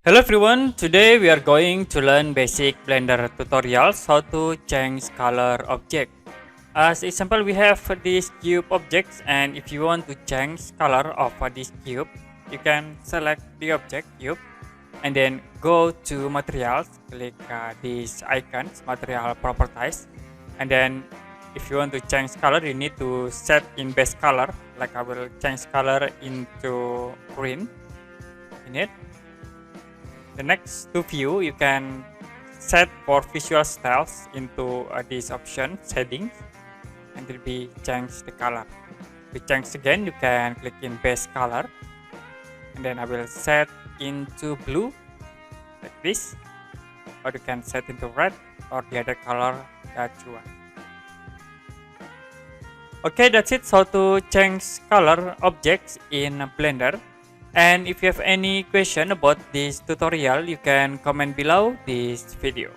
Hello everyone, today we are going to learn basic Blender tutorials how to change color object. As example, we have these cube objects, and if you want to change color of this cube, you can select the object cube and then go to materials, click these icons, material properties, and then if you want to change color, you need to set in base color. Like I will change color into green in it. The next to view, you can set for visual styles into this option settings, and it will be change the color. To change again, you can click in base color, and then I will set into blue like this, or you can set into red or the other color that you want. Okay, that's it. So to change color objects in Blender. And if you have any question about this tutorial, you can comment below this video.